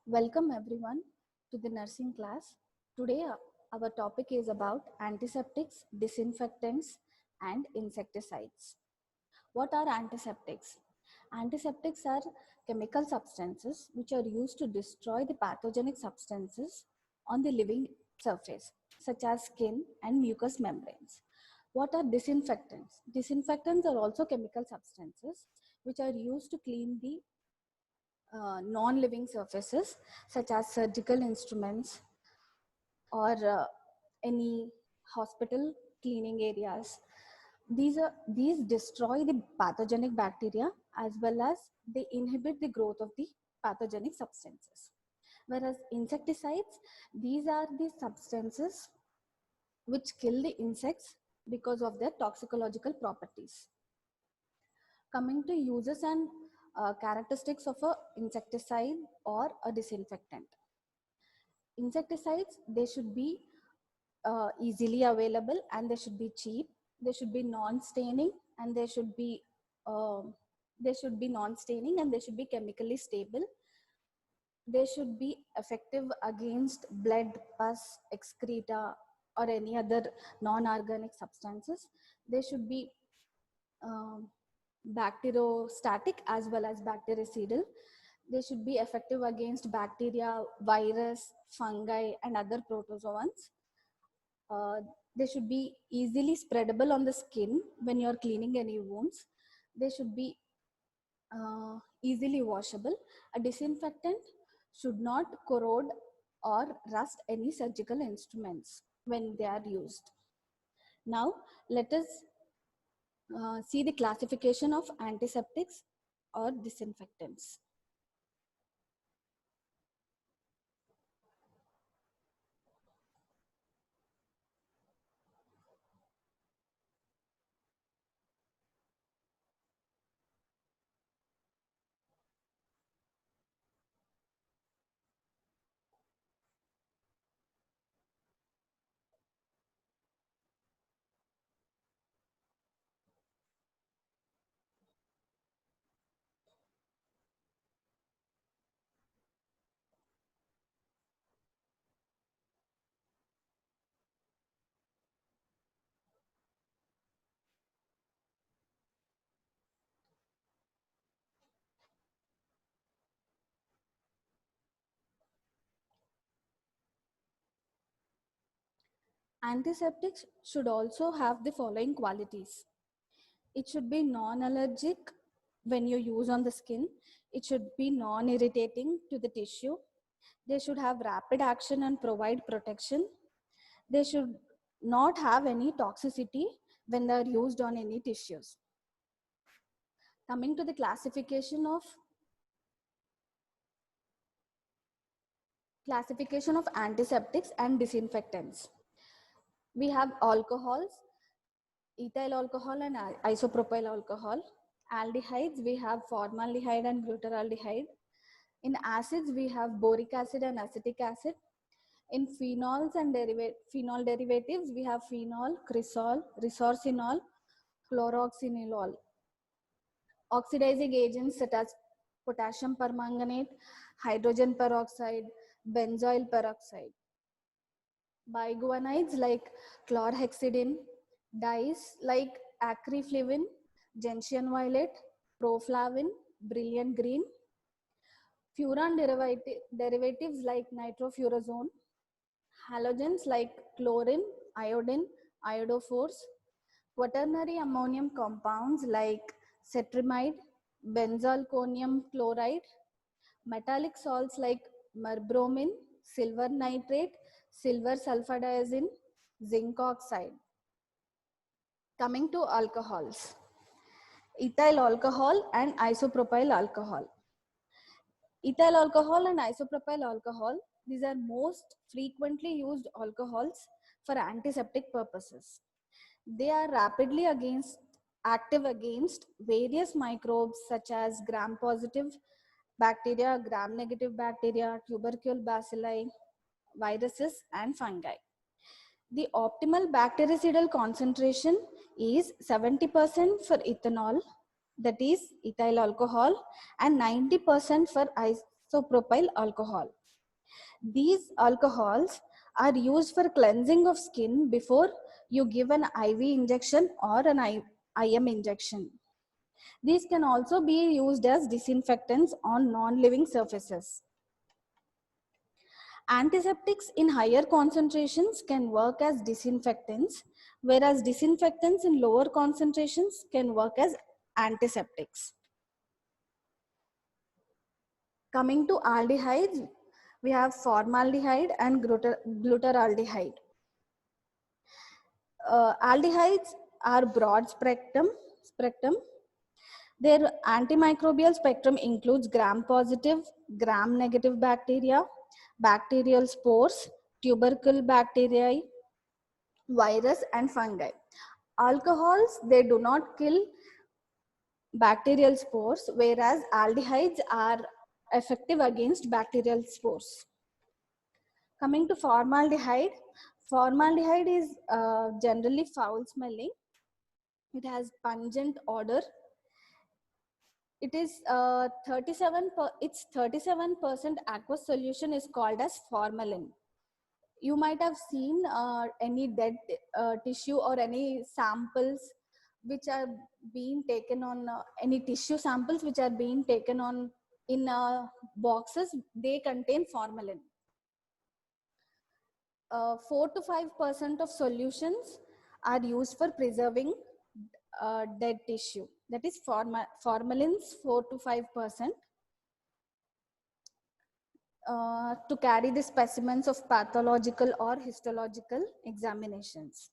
Welcome everyone to the nursing class. Today our topic is about antiseptics, disinfectants and insecticides. What are antiseptics? Antiseptics are chemical substances which are used to destroy the pathogenic substances on the living surface such as skin and mucous membranes. What are disinfectants? Disinfectants are also chemical substances which are used to clean the non-living surfaces such as surgical instruments or any hospital cleaning areas. These destroy the pathogenic bacteria as well as they inhibit the growth of the pathogenic substances. Whereas insecticides, these are the substances which kill the insects because of their toxicological properties. Coming to uses and characteristics of a insecticide or a disinfectant. Insecticides, they should be easily available and they should be cheap. They should be non-staining and they should be non-staining and they should be chemically stable. They should be effective against blood, pus, excreta, or any other non-organic substances. They should be bacteriostatic as well as bactericidal. They should be effective against bacteria, virus, fungi, and other protozoans. They should be easily spreadable on the skin when you're cleaning any wounds. They should be easily washable. A disinfectant should not corrode or rust any surgical instruments when they are used. Now, let us see the classification of antiseptics or disinfectants. Antiseptics should also have the following qualities. It should be non-allergic when you use on the skin. It should be non-irritating to the tissue. They should have rapid action and provide protection. They should not have any toxicity when they are used on any tissues. Coming to the classification of antiseptics and disinfectants. We have alcohols, ethyl alcohol and isopropyl alcohol. Aldehydes, we have formaldehyde and glutaraldehyde. In acids, we have boric acid and acetic acid. In phenols and phenol derivatives, we have phenol, cresol, resorcinol, chloroxyniol. Oxidizing agents such as potassium permanganate, hydrogen peroxide, benzoyl peroxide. Biguanides like chlorhexidine, dyes like acryflavin, gentian violet, proflavin, brilliant green. Furan derivatives like nitrofurazone, halogens like chlorine, iodine, iodophores, quaternary ammonium compounds like cetrimide, benzalkonium chloride, metallic salts like merbromin, silver nitrate, silver sulfadiazine, zinc oxide. Coming to alcohols, ethyl alcohol and isopropyl alcohol. Ethyl alcohol and isopropyl alcohol, these are most frequently used alcohols for antiseptic purposes. They are rapidly active against various microbes such as gram-positive bacteria, gram-negative bacteria, tubercle bacilli, viruses, and fungi. The optimal bactericidal concentration is 70% for ethanol, that is ethyl alcohol, and 90% for isopropyl alcohol. These alcohols are used for cleansing of skin before you give an IV injection or an IM injection. These can also be used as disinfectants on non-living surfaces. Antiseptics in higher concentrations can work as disinfectants, whereas disinfectants in lower concentrations can work as antiseptics. Coming to aldehydes, we have formaldehyde and glutaraldehyde. Aldehydes are broad spectrum. Their antimicrobial spectrum includes gram-positive, gram-negative bacteria, bacterial spores, tubercle bacteria, virus, and fungi. Alcohols, they do not kill bacterial spores, whereas aldehydes are effective against bacterial spores. Coming to formaldehyde, formaldehyde is generally foul smelling. It has pungent odor. It is 37% aqueous solution is called as formalin. You might have seen any dead tissue or any samples which are being taken on any tissue samples which are being taken on in boxes. They contain formalin. 4 to 5% of solutions are used for preserving dead tissue. That is formalins 4 to 5%. To carry the specimens of pathological or histological examinations.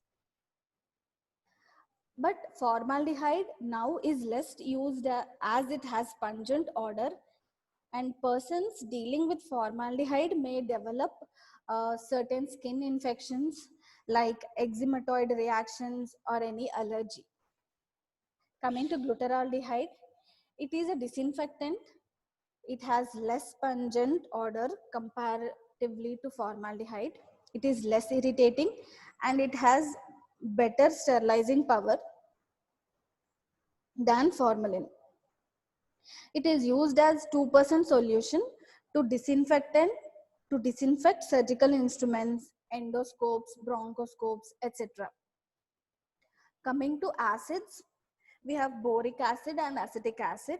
But formaldehyde now is less used as it has pungent odor, and persons dealing with formaldehyde may develop certain skin infections like eczematoid reactions or any allergy. Coming to glutaraldehyde, it is a disinfectant. It has less pungent odor comparatively to formaldehyde. It is less irritating and it has better sterilizing power than formalin. It is used as 2% solution to disinfect surgical instruments, endoscopes, bronchoscopes, etc. Coming to acids, we have boric acid and acetic acid.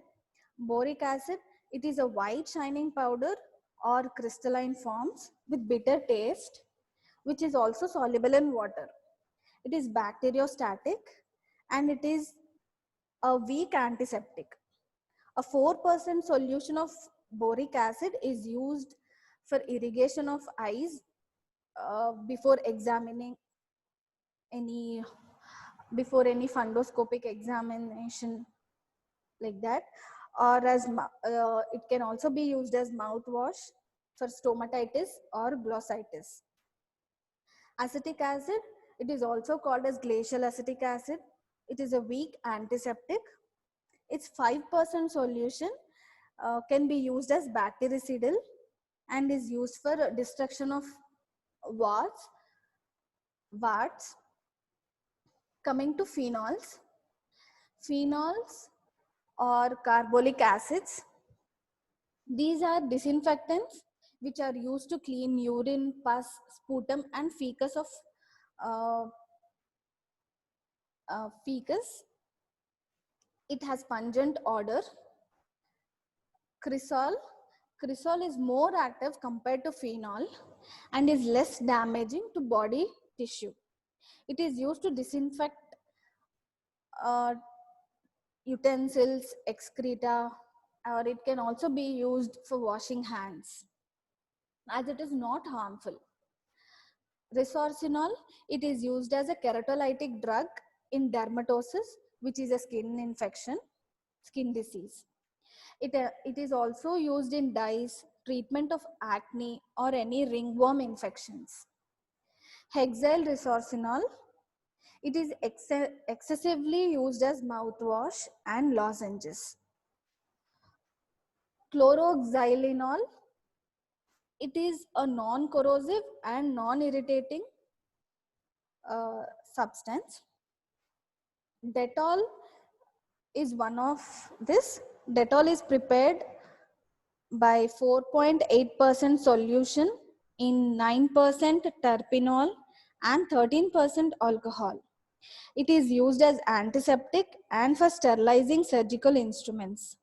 Boric acid, it is a white shining powder or crystalline forms with bitter taste, which is also soluble in water. It is bacteriostatic and it is a weak antiseptic. A 4% solution of boric acid is used for irrigation of eyes before examining before any fundoscopic examination like that, or as it can also be used as mouthwash for stomatitis or glossitis. Acetic acid, it is also called as glacial acetic acid. It is a weak antiseptic. Its 5% solution can be used as bactericidal and is used for destruction of warts. Coming to phenols, or carbolic acids, these are disinfectants which are used to clean urine, pus, sputum and fecus of fecus. It has pungent odor. Cresol is more active compared to phenol and is less damaging to body tissue. It is used to disinfect utensils, excreta, or it can also be used for washing hands, as it is not harmful. Resorcinol, it is used as a keratolytic drug in dermatosis, which is a skin infection, skin disease. It is also used in dyes, treatment of acne or any ringworm infections. Hexyl resorcinol, it is excessively used as mouthwash and lozenges. Chloroxylenol, it is a non-corrosive and non-irritating substance. Dettol is one of this. Dettol is prepared by 4.8% solution in 9% terpenol and 13% alcohol. It is used as antiseptic and for sterilizing surgical instruments.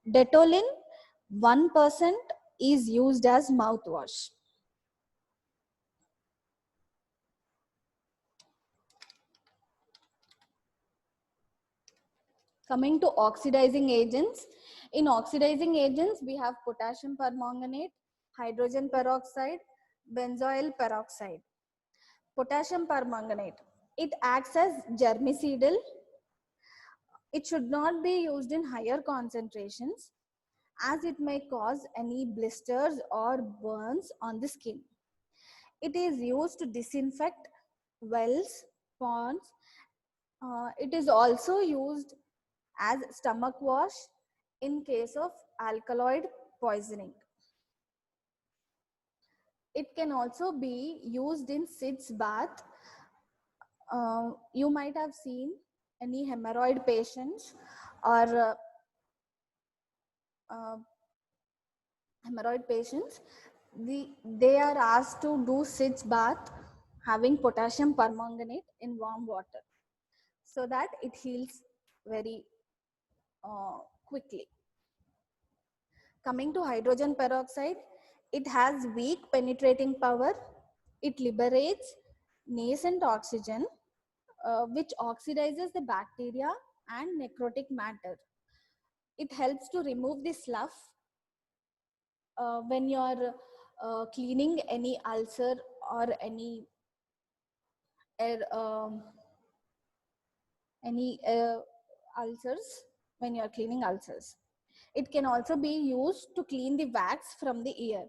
Detolin 1% is used as mouthwash. Coming to oxidizing agents, in oxidizing agents we have potassium permanganate, hydrogen peroxide, benzoyl peroxide. Potassium permanganate, it acts as germicidal. It should not be used in higher concentrations as it may cause any blisters or burns on the skin. It is used to disinfect wells, ponds. It is also used as stomach wash in case of alkaloid poisoning. It can also be used in sitz bath. You might have seen any hemorrhoid patients or hemorrhoid patients, they are asked to do sitz bath having potassium permanganate in warm water so that it heals very quickly. Coming to hydrogen peroxide, it has weak penetrating power. It liberates nascent oxygen, which oxidizes the bacteria and necrotic matter. It helps to remove the slough when you're cleaning any ulcer or any air, ulcers, when you're cleaning ulcers. It can also be used to clean the wax from the ear.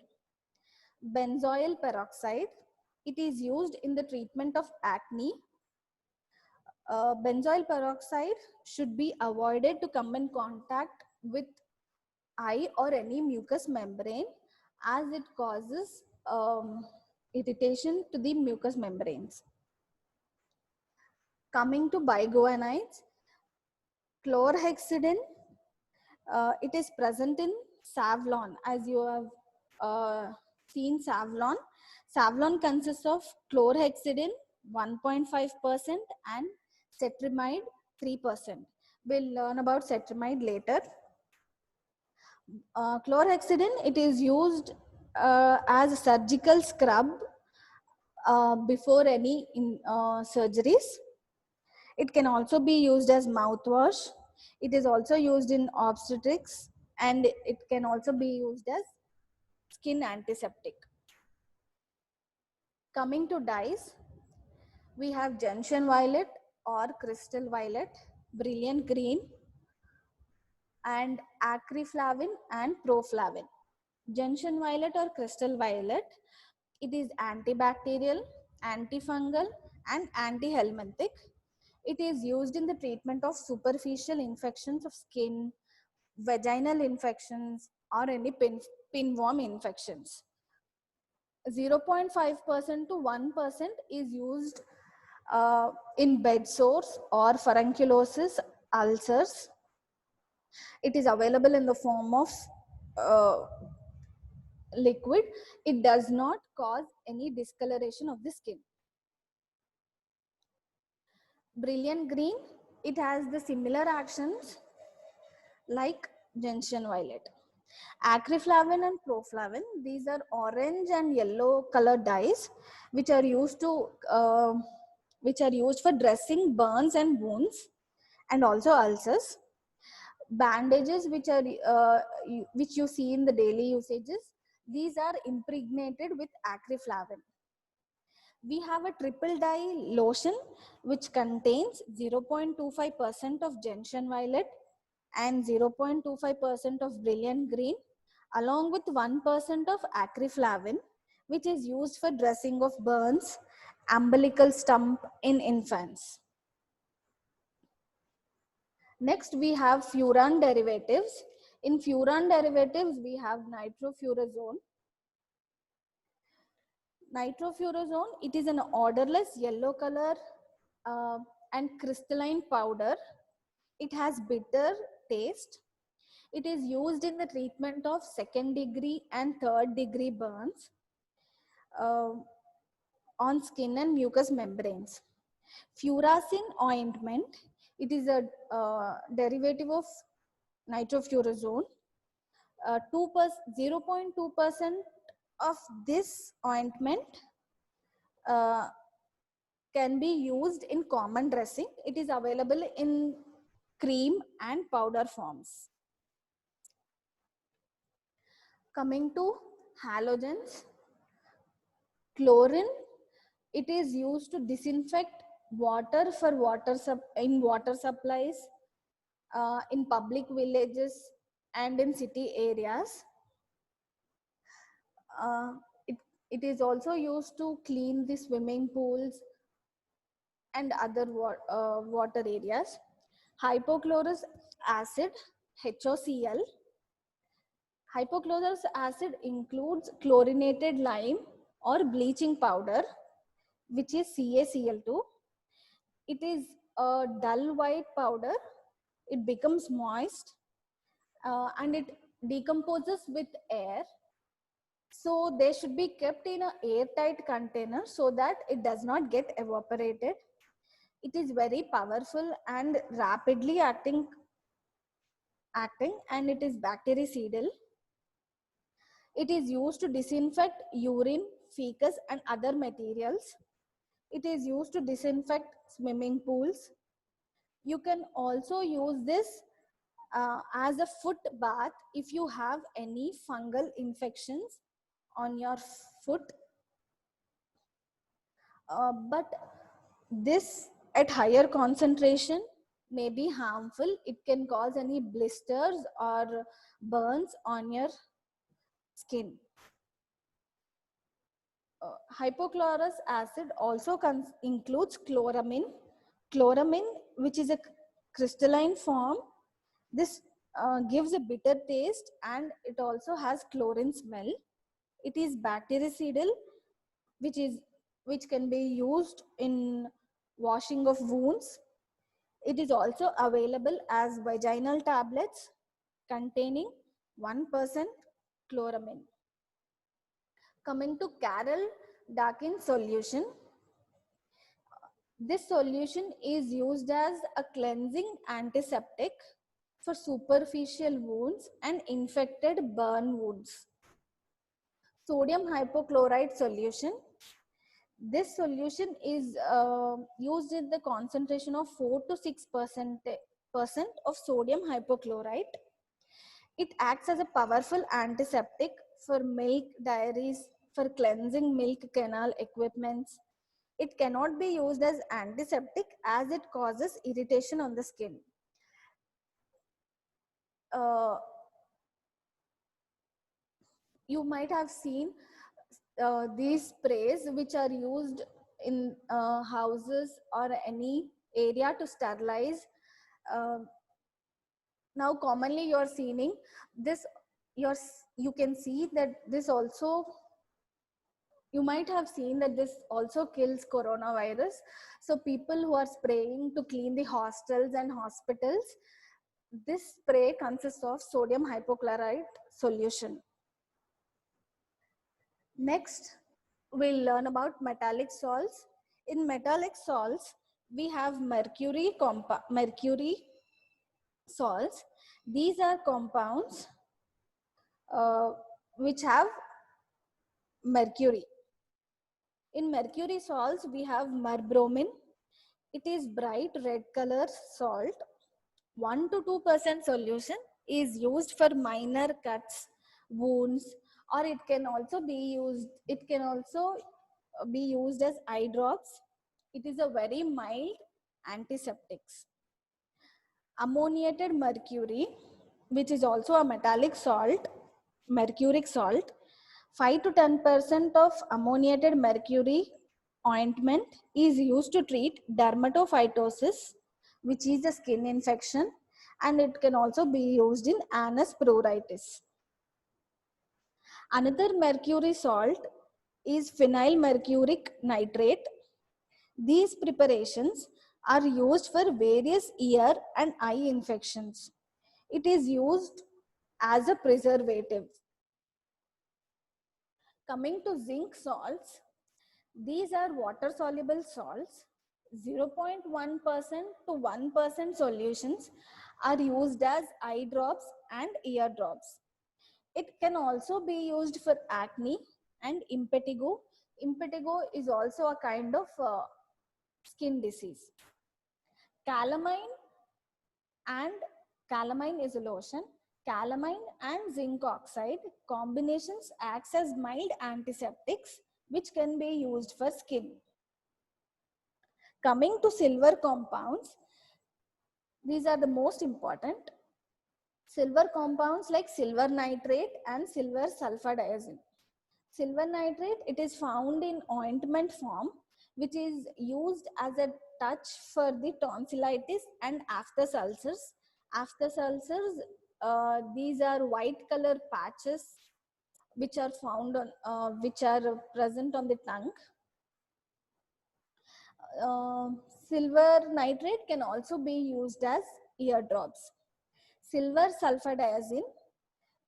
Benzoyl peroxide, it is used in the treatment of acne. Benzoyl peroxide should be avoided to come in contact with eye or any mucous membrane as it causes irritation to the mucous membranes. Coming to biguanides, chlorhexidine, it is present in Savlon. As you have seen Savlon, Savlon consists of chlorhexidine 1.5% and cetrimide 3%. We'll learn about cetrimide later. Chlorhexidine, it is used as a surgical scrub before any surgeries. It can also be used as mouthwash. It is also used in obstetrics and it can also be used as skin antiseptic. Coming to dyes, we have gentian violet or crystal violet, brilliant green, and acriflavin and proflavin. Gentian violet or crystal violet, it is antibacterial, antifungal, and antihelminthic. It is used in the treatment of superficial infections of skin, vaginal infections, or any pinworm infections. 0.5% to 1% is used in bed sores or furunculosis ulcers. It is available in the form of liquid. It does not cause any discoloration of the skin. Brilliant green, it has the similar actions like gentian violet. Acriflavin and proflavin, these are orange and yellow colored dyes which are used for dressing burns and wounds and also ulcers. Bandages which you see in the daily usages, these are impregnated with acriflavin. We have a triple dye lotion which contains 0.25% of gentian violet and 0.25% of brilliant green along with 1% of acriflavin, which is used for dressing of burns, umbilical stump in infants. Next, we have furan derivatives. In furan derivatives, we have nitrofurazone. Nitrofurazone, it is an odorless yellow color and crystalline powder. It has bitter taste. It is used in the treatment of second degree and third degree burns uh, on skin and mucous membranes. Furacin ointment, it is a derivative of nitrofurazone. 0.2% of this ointment uh, can be used in common dressing. It is available in cream and powder forms. Coming to halogens, chlorine, it is used to disinfect water for in water supplies, in public villages and in city areas. Uh, it, it is also used to clean the swimming pools and other water areas. Hypochlorous acid, HOCl. Hypochlorous acid includes chlorinated lime or bleaching powder, which is CaCl2. It is a dull white powder. It becomes moist and it decomposes with air. So they should be kept in an airtight container so that it does not get evaporated. It is very powerful and rapidly acting and it is bactericidal. It is used to disinfect urine, feces and other materials. It is used to disinfect swimming pools. You can also use this as a foot bath if you have any fungal infections on your foot. But this at higher concentration may be harmful. It can cause any blisters or burns on your skin. Hypochlorous acid also includes chloramine. Chloramine, which is a crystalline form, this gives a bitter taste and it also has chlorine smell. It is bactericidal, which can be used in washing of wounds. It is also available as vaginal tablets containing 1% chloramine. Coming to Carol Dakin solution. This solution is used as a cleansing antiseptic for superficial wounds and infected burn wounds. Sodium hypochlorite solution. This solution is used in the concentration of 4 to 6% of sodium hypochlorite. It acts as a powerful antiseptic for milk dairies, for cleansing milk canal equipments. It cannot be used as antiseptic as it causes irritation on the skin. You might have seen these sprays which are used in houses or any area to sterilize. Now commonly you're seeing this, you can see that this also, you might have seen that this also kills coronavirus. So people who are spraying to clean the hostels and hospitals, this spray consists of sodium hypochlorite solution. Next, we'll learn about metallic salts. In metallic salts, we have mercury salts. These are compounds which have mercury. In mercury salts, we have merbromine. It is bright red color salt. 1 to 2% solution is used for minor cuts, wounds, or it can also be used as eye drops. It is a very mild antiseptic. Ammoniated mercury, which is also a metallic salt, mercuric salt. 5 to 10% of ammoniated mercury ointment is used to treat dermatophytosis, which is a skin infection, and it can also be used in annus pruritus. Another mercury salt is phenyl mercuric nitrate. These preparations are used for various ear and eye infections. It is used as a preservative. Coming to zinc salts, these are water soluble salts. 0.1% to 1% solutions are used as eye drops and ear drops. It can also be used for acne and impetigo. Impetigo is also a kind of skin disease. Calamine and calamine is a lotion. Calamine and zinc oxide combinations acts as mild antiseptics which can be used for skin. Coming to silver compounds, these are the most important. Silver compounds like silver nitrate and silver sulfadiazine. Silver nitrate, it is found in ointment form, which is used as a touch for the tonsillitis and aphthous ulcers. Aphthous ulcers, these are white color patches which are found on, which are present on the tongue. Uh, Silver nitrate can also be used as ear drops. Silver sulfadiazine,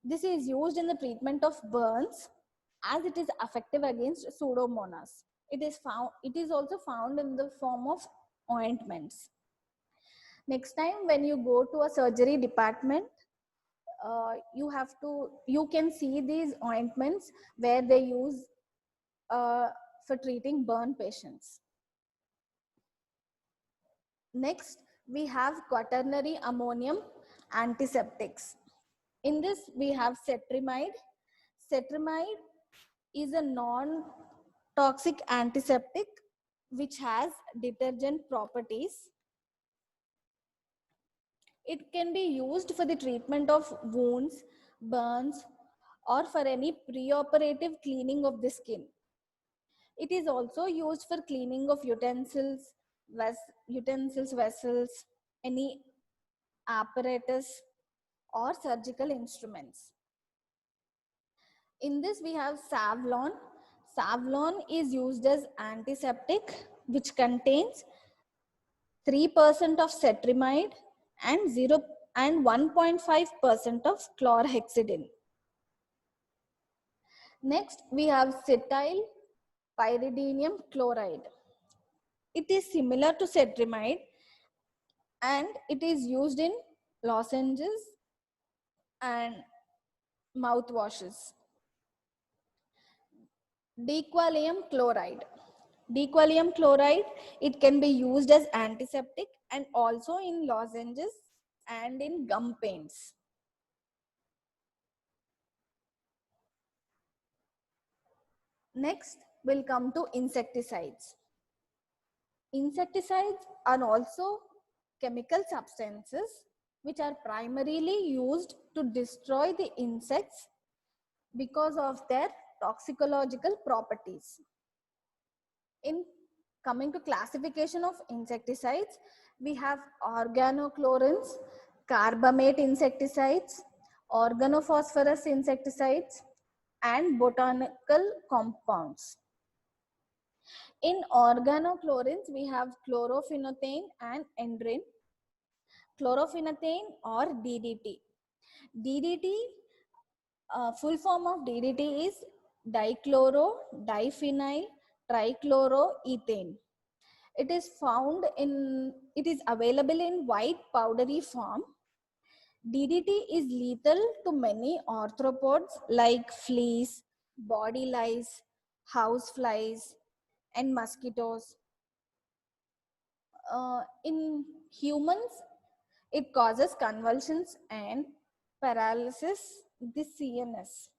this is used in the treatment of burns as it is effective against pseudomonas. It is also found in the form of ointments. Next time when you go to a surgery department, you can see these ointments where they use for treating burn patients. Next, we have quaternary ammonium antiseptics. In this, we have cetrimide. Cetrimide is a non-toxic antiseptic which has detergent properties. It can be used for the treatment of wounds, burns, or for any preoperative cleaning of the skin. It is also used for cleaning of utensils, vessels, any apparatus, or surgical instruments. In this, we have Savlon. Savlon is used as antiseptic, which contains 3% of cetrimide and 1.5% of chlorhexidine. Next, we have cetyl pyridinium chloride. It is similar to cetrimide and it is used in lozenges and mouthwashes. Dequallium chloride. Dequallium chloride, it can be used as antiseptic and also in lozenges and in gum paints. Next, we'll come to insecticides. Insecticides are also chemical substances which are primarily used to destroy the insects because of their toxicological properties. In coming to classification of insecticides, we have organochlorines, carbamate insecticides, organophosphorus insecticides, and botanical compounds. In organochlorines, we have chlorofenothane and endrine. Chlorofenothane or DDT. DDT, full form of DDT is dichloro, diphenyl, trichloroethane. It is available in white powdery form. DDT is lethal to many arthropods like fleas, body lice, house flies, and mosquitoes. In humans, it causes convulsions and paralysis, the CNS.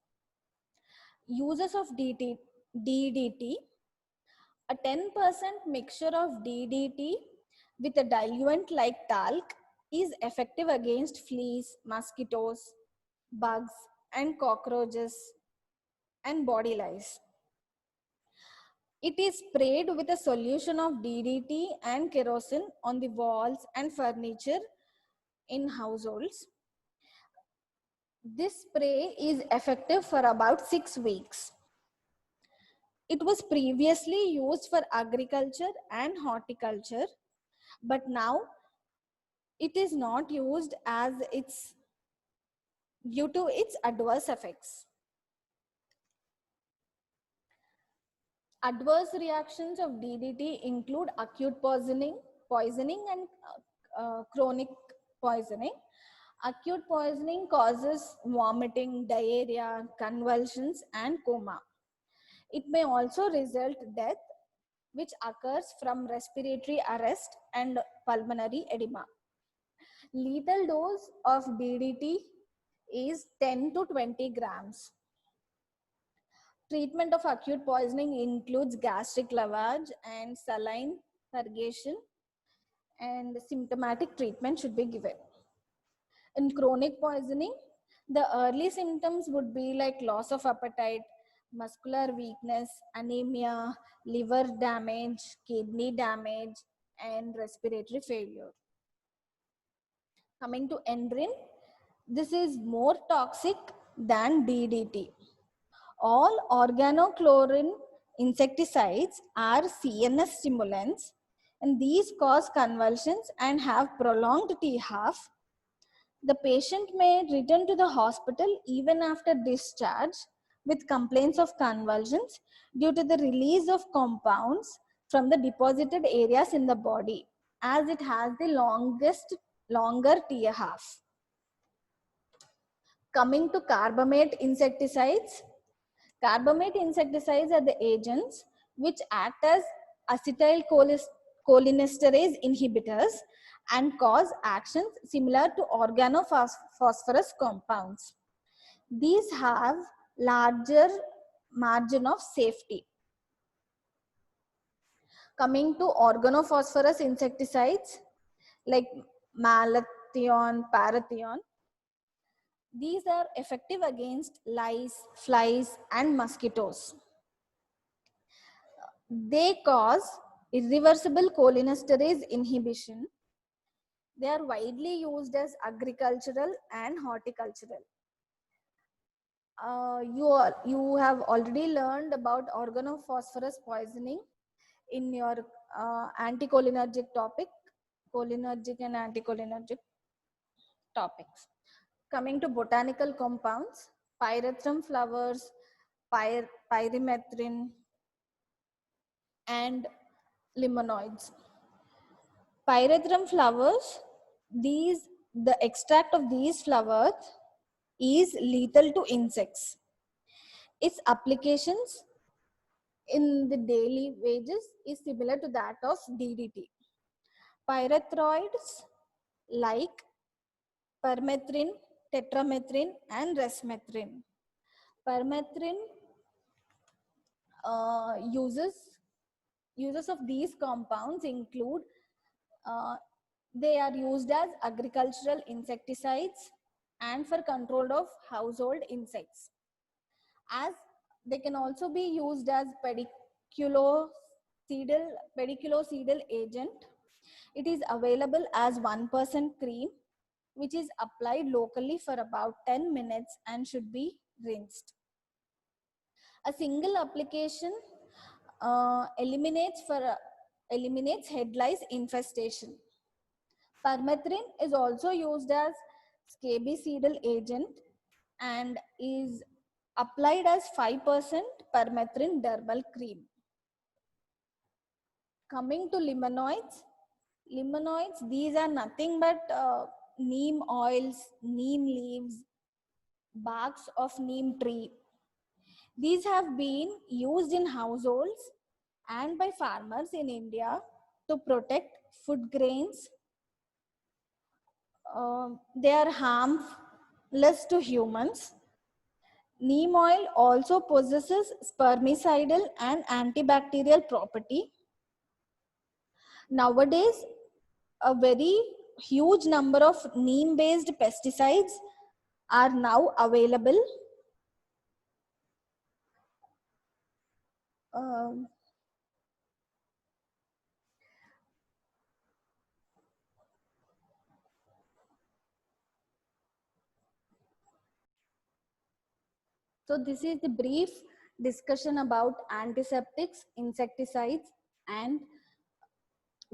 Uses of DDT, a 10% mixture of DDT with a diluent like talc is effective against fleas, mosquitoes, bugs, and cockroaches and body lice. It is sprayed with a solution of DDT and kerosene on the walls and furniture in households. This spray is effective for about 6 weeks. It was previously used for agriculture and horticulture, but now it is not used as its due to its adverse effects. Adverse reactions of DDT include acute poisoning and chronic poisoning. Acute poisoning causes vomiting, diarrhea, convulsions, and coma. It may also result death, which occurs from respiratory arrest and pulmonary edema. Lethal dose of DDT is 10 to 20 grams. Treatment of acute poisoning includes gastric lavage and saline purgation, and symptomatic treatment should be given. In chronic poisoning, the early symptoms would be like loss of appetite, muscular weakness, anemia, liver damage, kidney damage, and respiratory failure. Coming to Endrin, this is more toxic than DDT. All organochlorine insecticides are CNS stimulants, and these cause convulsions and have prolonged T half. The patient may return to the hospital even after discharge with complaints of convulsions due to the release of compounds from the deposited areas in the body, as it has the longer T half. Coming to carbamate insecticides, carbamate insecticides are the agents which act as acetylcholinesterase inhibitors and cause actions similar to organophosphorus compounds. These have larger margin of safety. Coming to organophosphorus insecticides like malathion, parathion, these are effective against lice, flies, and mosquitoes. They cause irreversible cholinesterase inhibition. They are widely used as agricultural and horticultural. You have already learned about organophosphorus poisoning in your anticholinergic topic, cholinergic and anticholinergic topics. Coming to botanical compounds, pyrethrum flowers, pyrethrin, and limonoids. Pyrethrum flowers, the extract of these flowers is lethal to insects. Its applications in the daily wages is similar to that of DDT. Pyrethroids like permethrin, tetramethrin, and resmethrin. Permethrin uses of these compounds include they are used as agricultural insecticides and for control of household insects. As they can also be used as pediculocidal agent. It is available as 1% cream, which is applied locally for about 10 minutes and should be rinsed. A single application eliminates head lice infestation. Permethrin is also used as scabicidal agent and is applied as 5% permethrin dermal cream. Coming to limonoids, these are nothing but neem oils, neem leaves, barks of neem tree. These have been used in households and by farmers in India to protect food grains. They are harmless to humans. Neem oil also possesses spermicidal and antibacterial property. Nowadays, a very huge number of neem-based pesticides are now available. So this is the brief discussion about antiseptics, insecticides, and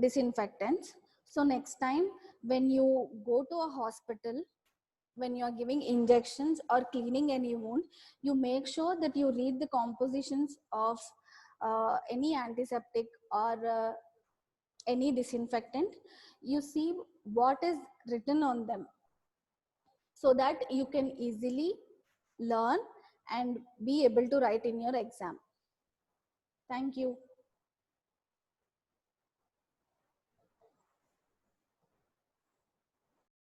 disinfectants. So next time when you go to a hospital, when you are giving injections or cleaning any wound, you make sure that you read the compositions of any antiseptic or any disinfectant. You see what is written on them, so that you can easily learn and be able to write in your exam. Thank you.